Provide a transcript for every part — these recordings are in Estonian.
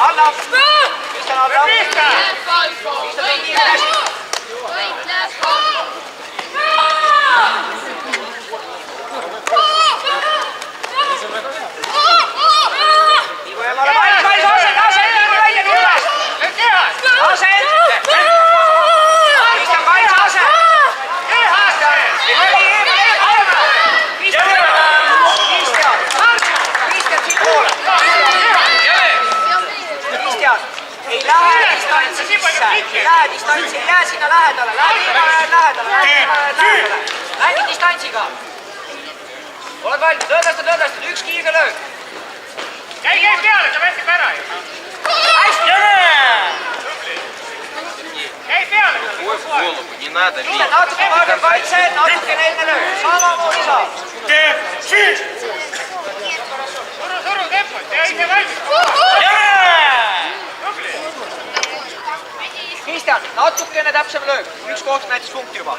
annab. Kristjan annab. Kristjan tegi käsi. Ivo ja Mare valmis, asend, välja üles. Asend. Kristjan kaitse asend. Kristjan siin poole. Kristjan, ei lähe distantsi sisse, ei lähe distantsi, ei jää sinna lähedale, läbi distantsiga. Oled valmis, lõõdastad, üks kiirge löök. Käi peale, ta mässib ära ju. Hästi! Käi peale! Natuke valge kaitse, natuke neilne löök. Samamoodi saab. Suru tempot, tee ise valmis. Kristjan, natukene täpsem löök. Üks koht näitas punkti juba.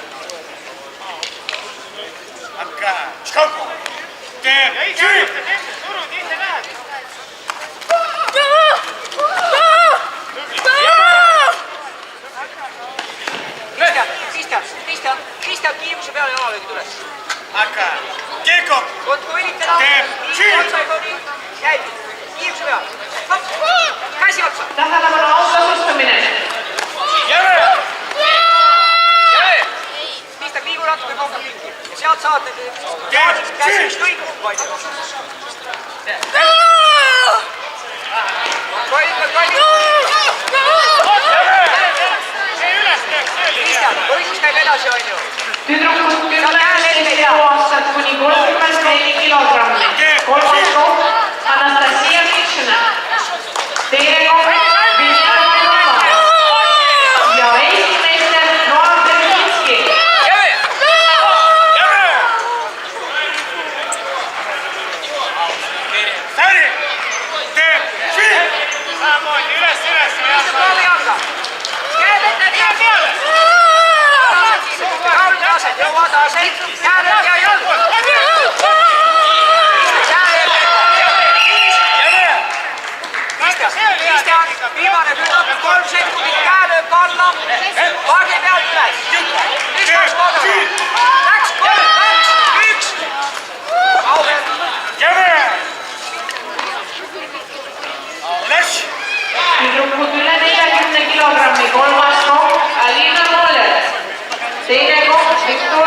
Surud ise lähed. Kristjan kiiruse peale jalalöögid üles. Kui võlite otsa ei tohi, käib. Kiiruse peale. Käsi otsa. Tähelepanu autassustamine. Kristjan, liigu natuke kauga pingi. Ja sealt saate käsi ükskõik vaid. Kontrolli. Kristjan, võitlus käib edasi, on ju. Tüdrukud 10-17 aastat kuni 34 kilogrammi. Kolmas koht Anastasia Mitšina. Teine koht Vilja Markova. Ja esimeister Noam Terminski. Samamoodi üles. Proovi jalga. Käed ette, käed peale. Jõuad asend, käed ja jalg. Kristjan, viimane püdab 3 sekundit, käelöök alla, vaagi pealt üles. Üks, kaks kogu. Läks 3, 2, 1. Kaugel. Tüdrukud üle 40 kilogrammi. Kolmas koht Alina Moller. Teine koht Viktor